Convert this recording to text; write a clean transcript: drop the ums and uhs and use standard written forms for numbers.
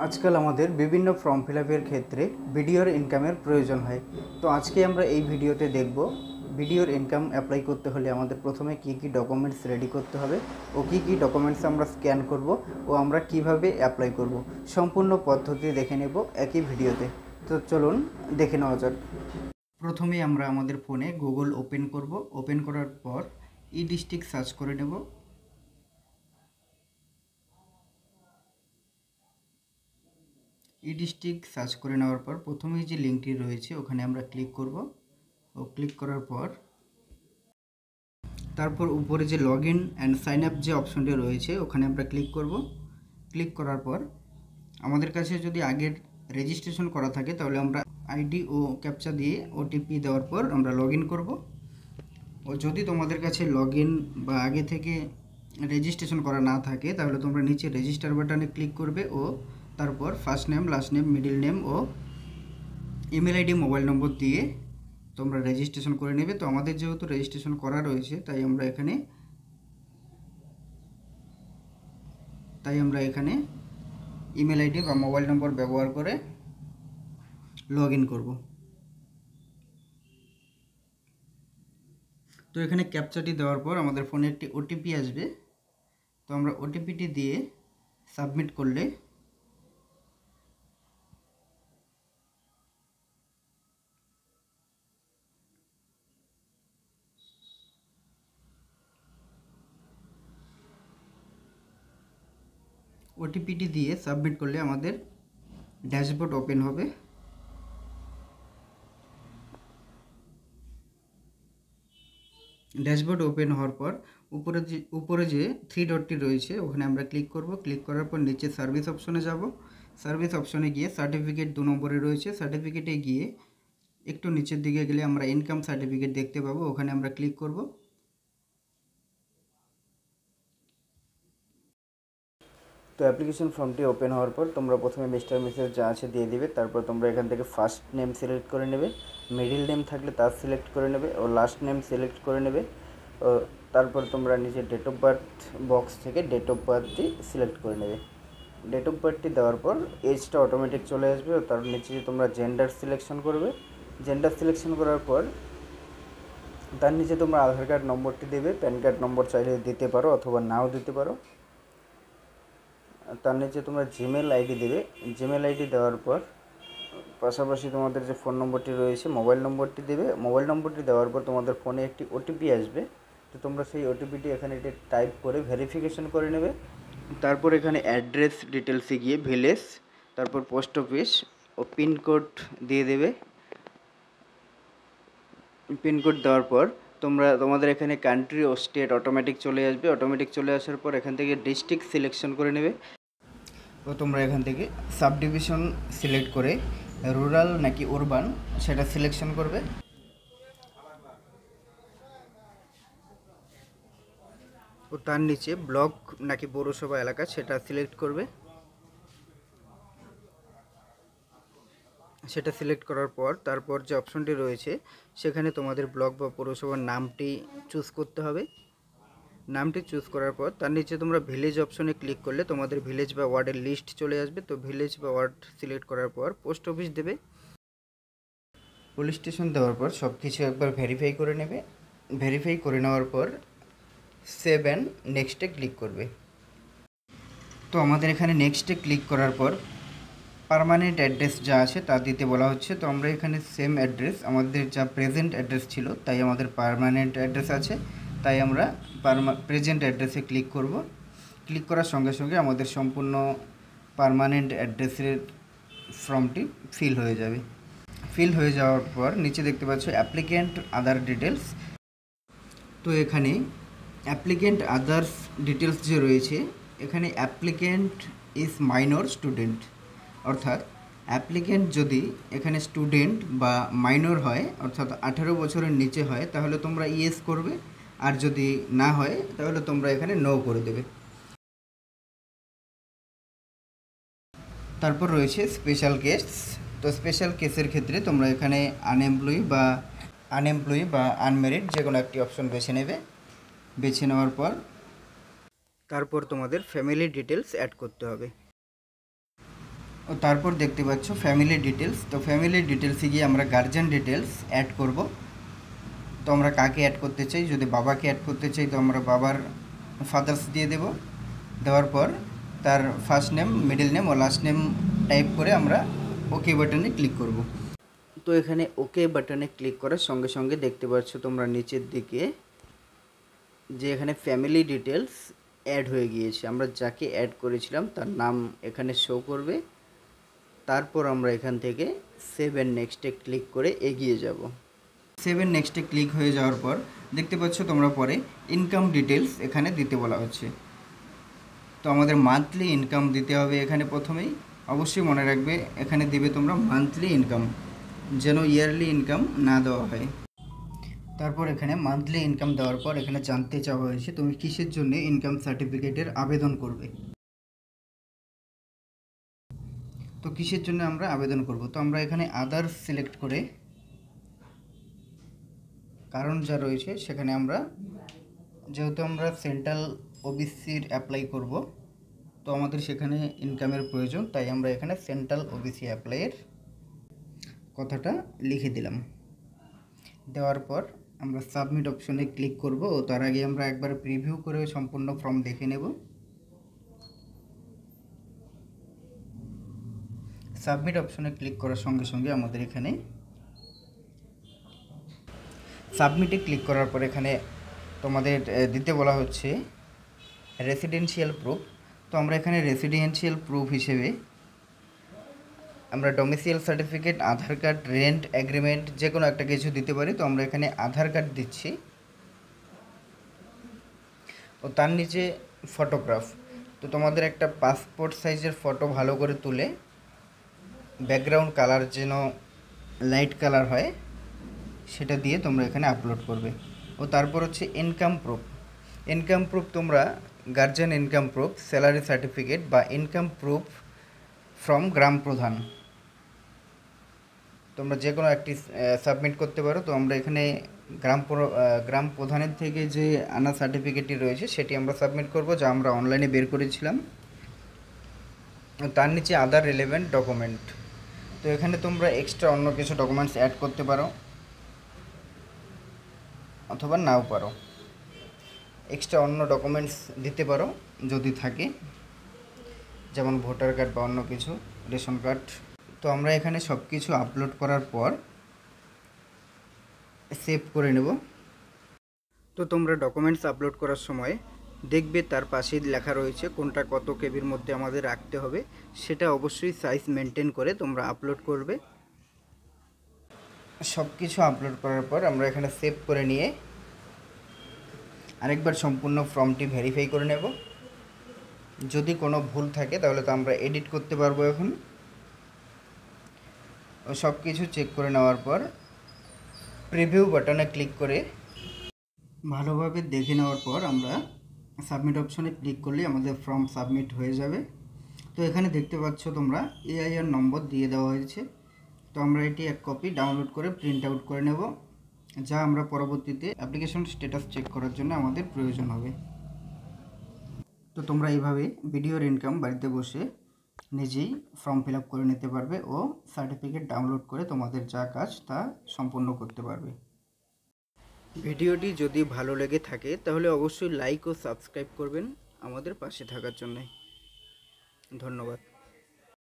आजकल आमादेर विभिन्न फर्म फिलआपेर क्षेत्रे भिडियोर इनकामेर प्रयोजन है। तो आज के आमरा एई भिडियोते देखबो भिडियोर इनकाम अप्लाई करते हले आमादेर प्रथमे की डकुमेंट्स रेडी करते हबे ओ की डकुमेंट्स आमरा स्कैन करब ओ आमरा किभाबे अप्लाई करब सम्पूर्ण पद्धति देखे नेब एकई भिडियोते। तो चलुन देखे नेওয়া যাক। प्रथमे आमरा आमादेर फोने गुगल ओपेन करब। ओपेन करार पर इ डिस्ट्रिक्ट सार्च करे नेब। इ डिस्ट्रिक्ट सार्च करे नेওয়ার पर प्रथमेই যে লিংকটি রয়েছে ওখানে আমরা ক্লিক করব ও ক্লিক করার পর তারপর উপরে যে লগইন এন্ড সাইন আপ যে অপশনটি রয়েছে ওখানে আমরা ক্লিক করব। ক্লিক করার পর আমাদের কাছে যদি আগের রেজিস্ট্রেশন করা থাকে তাহলে আমরা আইডি ও ক্যাপচা দিয়ে ওটিপি দেওয়ার পর আমরা লগইন করব। ও যদি তোমাদের কাছে লগইন বা আগে থেকে রেজিস্ট্রেশন করা না থাকে তাহলে তোমরা নিচে রেজিস্টার বাটনে ক্লিক করবে ও তারপর first name last name middle name ও ইমেল আইডি মোবাইল নম্বর দিয়ে তোমরা রেজিস্ট্রেশন করে নেবে। তো আমাদের যেহেতু রেজিস্ট্রেশন করা রয়েছে তাই আমরা এখানে ইমেল আইডি বা মোবাইল নম্বর ব্যবহার করে লগইন করব। তো এখানে ক্যাপচাটি দেওয়ার পর আমাদের ফোনে একটি ওটিপি আসবে। তো আমরা ওটিপিটি দিয়ে সাবমিট করলে ওটিপিটি দিয়ে সাবমিট করলে আমাদের ড্যাশবোর্ড ওপেন হবে। ড্যাশবোর্ড ওপেন হওয়ার পর উপরে যে থ্রি ডটটি রয়েছে ওখানে আমরা ক্লিক করব। ক্লিক করার পর নিচে সার্ভিস অপশনে যাব। সার্ভিস অপশনে গিয়ে সার্টিফিকেট 2 নম্বরে রয়েছে, সার্টিফিকেটে গিয়ে একটু নিচের দিকে গেলে আমরা ইনকাম সার্টিফিকেট দেখতে পাবো, ওখানে আমরা ক্লিক করব। তো অ্যাপ্লিকেশন ফর্মটি ওপেন হওয়ার পর তোমরা প্রথমে মিস্টার মিসেস যা আছে দিয়ে দিবে। তারপর তোমরা এখান থেকে ফার্স্ট নেম সিলেক্ট করে নেবে, মিডল নেম থাকলে তা সিলেক্ট করে নেবে ও লাস্ট নেম সিলেক্ট করে নেবে। তারপর তোমরা নিচে ডেট অফ বার্থ বক্স থেকে ডেট অফ বার্থটি সিলেক্ট করে নেবে। ডেট অফ বার্থটি দেওয়ার পর এজটা অটোমেটিক চলে আসবে ও তার নিচে তোমরা জেন্ডার সিলেকশন করবে। জেন্ডার সিলেকশন করার পর তার নিচে তোমরা আধার কার্ড নম্বরটি দেবে, প্যান কার্ড নম্বর চাইলে দিতে পারো অথবা নাও দিতে পারো। তার নিচে তোমরা জিমেল আইডি দেবে। জিমেল আইডি দেওয়ার পর পাশাপাশি তোমাদের যে ফোন নম্বরটি রয়েছে মোবাইল নম্বরটি দেবে। মোবাইল নম্বরটি দেওয়ার পর তোমাদের ফোনে একটি ওটিপি আসবে। তো তোমরা সেই ওটিপিটি এখানে টাইপ করে ভেরিফিকেশন করে নেবে। তারপর এখানে অ্যাড্রেস ডিটেলসে গিয়ে ভিলেজ, তারপর পোস্ট অফিস ও পিনকোড দিয়ে দেবে। পিনকোড দেওয়ার পর তোমাদের এখানে কান্ট্রি ও স্টেট অটোমেটিক চলে আসবে। অটোমেটিক চলে আসার পর এখান থেকে ডিস্ট্রিক্ট সিলেকশন করে নেবে। তো তোমরা এখান থেকে সাব ডিভিশন সিলেক্ট করে রুরাল নাকি উরবান সেটা সিলেকশন করবে। ও তার নিচে ব্লক নাকি পৌরসভা এলাকা সেটা সিলেক্ট করবে। সেটা সিলেক্ট করার পর তারপর যে অপশনটি রয়েছে সেখানে তোমাদের ব্লক বা পৌরসভার নামটি চুজ করতে হবে। নামটি চুজ করার পর তার নিচে তোমরা ভিলেজ অপশনে ক্লিক করলে তোমাদের ভিলেজ বা ওয়ার্ডের লিস্ট চলে আসবে। তো ভিলেজ বা ওয়ার্ড সিলেক্ট করার পর পোস্ট অফিস দেবে। পুলিশ স্টেশন দেওয়ার পর সব কিছু একবার ভেরিফাই করে নেবে। ভেরিফাই করে নেওয়ার পর সেভ অ্যান্ড নেক্সটে ক্লিক করবে। তো আমাদের এখানে নেক্সটে ক্লিক করার পর পার্মানেন্ট অ্যাড্রেস যা আছে তা দিতে বলা হচ্ছে। তো আমরা এখানে সেম অ্যাড্রেস, আমাদের যা প্রেজেন্ট অ্যাড্রেস ছিল তাই আমাদের পার্মানেন্ট অ্যাড্রেস আছে, তাই আমরা প্রেজেন্ট অ্যাড্রেসে ক্লিক করব। ক্লিক করার সঙ্গে সঙ্গে আমাদের সম্পূর্ণ পার্মানেন্ট অ্যাড্রেসের ফর্মটি ফিল হয়ে যাবে। ফিল হয়ে যাওয়ার পর নিচে দেখতে পাচ্ছ অ্যাপ্লিক্যান্ট আদার ডিটেলস। তো এখানে অ্যাপ্লিক্যান্ট আদার্স ডিটেলস যে রয়েছে এখানে অ্যাপ্লিক্যান্ট ইজ মাইনর স্টুডেন্ট, অর্থাৎ অ্যাপ্লিক্যান্ট যদি এখানে স্টুডেন্ট বা মাইনর হয় অর্থাৎ 18 বছরের নিচে হয় তাহলে তোমরা ইয়েস করবে, আর যদি না হয় তাহলে তোমরা এখানে নো করে দেবে। তারপর রয়েছে স্পেশাল কেস। তো স্পেশাল কেসের ক্ষেত্রে তোমরা এখানে আনএমপ্লয়ি বা আনমেরিড যে কোনো একটি অপশন বেছে নেবে। বেছে নেওয়ার পর তারপর তোমাদের ফ্যামিলি ডিটেলস অ্যাড করতে হবে। ও তারপর দেখতে পাচ্ছ ফ্যামিলি ডিটেলস। তো ফ্যামিলি ডিটেলসে গিয়ে আমরা গার্জিয়ান ডিটেলস অ্যাড করব। তো আমরা কাকে অ্যাড করতে চাই, যদি বাবাকে অ্যাড করতে চাই তো আমরা বাবার ফাদার্স দিয়ে দেব। দেওয়ার পর তার ফার্স্ট নেম, মিডল নেম ও লাস্ট নেম টাইপ করে আমরা ওকে বাটনে ক্লিক করব। তো এখানে ওকে বাটনে ক্লিক করার সঙ্গে সঙ্গে দেখতে পাচ্ছ তোমরা নিচের দিকে যে এখানে ফ্যামিলি ডিটেলস অ্যাড হয়ে গিয়েছে। আমরা যাকে অ্যাড করেছিলাম তার নাম এখানে শো করবে। তারপর আমরা এখান থেকে সেভ এন্ড নেক্সটে ক্লিক করে এগিয়ে যাব। সেভ এন্ড নেক্সটে ক্লিক হয়ে যাওয়ার পর দেখতে পাচ্ছ তোমরা পরে ইনকাম ডিটেলস এখানে দিতে বলা হচ্ছে। তো আমাদের মান্থলি ইনকাম দিতে হবে এখানে প্রথমেই। অবশ্যই মনে রাখবে এখানে দিবে তোমরা মান্থলি ইনকাম, যেন ইয়ারলি ইনকাম না দেওয়া হয়। তারপর এখানে মান্থলি ইনকাম দেওয়ার পর এখানে জানতে চাওয়া হয়েছে তুমি কিসের জন্য ইনকাম সার্টিফিকেটের আবেদন করবে। তো কিসের জন্য আমরা আবেদন করব, তো আমরা এখানে আদার্স সিলেক্ট করে কারণ যা রয়েছে সেখানে আমরা, যেহেতু আমরা সেন্ট্রাল ওবিসির অ্যাপ্লাই করব, তো আমাদের সেখানে ইনকামের প্রয়োজন, তাই আমরা এখানে সেন্ট্রাল ওবিসি অ্যাপ্লাইয়ের কথাটা লিখে দিলাম। দেওয়ার পর আমরা সাবমিট অপশনে ক্লিক করব। ও তার আগে আমরা একবার প্রিভিউ করে সম্পূর্ণ ফর্ম দেখে নেব। সাবমিট অপশনে ক্লিক করার সঙ্গে সঙ্গে আমাদের এখানে সাবমিটে ক্লিক করার পর এখানে তোমাদের দিতে বলা হচ্ছে রেসিডেন্সিয়াল প্রুফ। তো আমরা এখানে রেসিডেন্সিয়াল প্রুফ হিসেবে আমরা ডোমিসাইল সার্টিফিকেট, আধার কার্ড, রেন্ট এগ্রিমেন্ট যে কোনো একটা কিছু দিতে পারি। তো আমরা এখানে আধার কার্ড দিচ্ছি। ও তার নিচে ফটোগ্রাফ। তো তোমাদের একটা পাসপোর্ট সাইজের ফটো ভালো করে তুলে ব্যাকগ্রাউন্ড কালার যেন লাইট কালার হয় সেটা দিয়ে তোমরা এখানে আপলোড করবে। ও তারপর হচ্ছে ইনকাম প্রুফ। ইনকাম প্রুফ তোমরা guardian income proof, salary certificate বা ইনকাম প্রুফ ফ্রম গ্রাম প্রধান তোমরা যে কোনো একটি সাবমিট করতে পারো। তো আমরা এখানে গ্রাম প্রধানের থেকে যে আনা সার্টিফিকেটটি রয়েছে সেটি আমরা সাবমিট করব, যা আমরা অনলাইনে বের করেছিলাম। তার নিচে আদার রিলেভেন্ট ডকুমেন্ট। তো এখানে তোমরা এক্সট্রা অন্য কিছু ডকুমেন্টস অ্যাড করতে পারো অথবা নাও পারো। এক্সট্রা অন্য ডকুমেন্টস দিতে পারো যদি থাকে, যেমন ভোটার কার্ড বা অন্য কিছু, রেশন কার্ড। তো আমরা এখানে সব কিছু আপলোড করার পর সেভ করে নেব। তো তোমরা ডকুমেন্টস আপলোড করার সময় দেখবে তার পাশেই লেখা রয়েছে কোনটা কত কেবির মধ্যে আমাদের রাখতে হবে, সেটা অবশ্যই সাইজ মেনটেন করে তোমরা আপলোড করবে। সব কিছু আপলোড করার পর আমরা এখানে সেভ করে নিয়ে আরেকবার সম্পূর্ণ ফর্মটি ভেরিফাই করে নেব। যদি কোনো ভুল থাকে তাহলে তো আমরা এডিট করতে পারবো এখন। সব কিছু চেক করে নেওয়ার পর প্রিভিউ বাটনে ক্লিক করে ভালোভাবে দেখে নেওয়ার পর আমরা সাবমিট অপশনে ক্লিক করলে আমাদের ফর্ম সাবমিট হয়ে যাবে। তো এখানে দেখতে পাচ্ছ তোমরা এআইআর নম্বর দিয়ে দেওয়া হয়েছে। তো আমরা এটি এক কপি ডাউনলোড করে প্রিন্ট আউট করে নেব, যা আমরা পরবর্তীতে অ্যাপ্লিকেশন স্ট্যাটাস চেক করার জন্য আমাদের প্রয়োজন হবে। তো তোমরা এইভাবে ভিডিওর ইনকাম বাড়িতে বসে নিজেই ফর্ম ফিল আপ করে নিতে পারবে ও সার্টিফিকেট ডাউনলোড করে তোমাদের যা কাজ তা সম্পূর্ণ করতে পারবে। ভিডিওটি যদি ভালো লেগে থাকে তাহলে অবশ্যই লাইক ও সাবস্ক্রাইব করবেন আমাদের পাশে থাকার জন্য। ধন্যবাদ।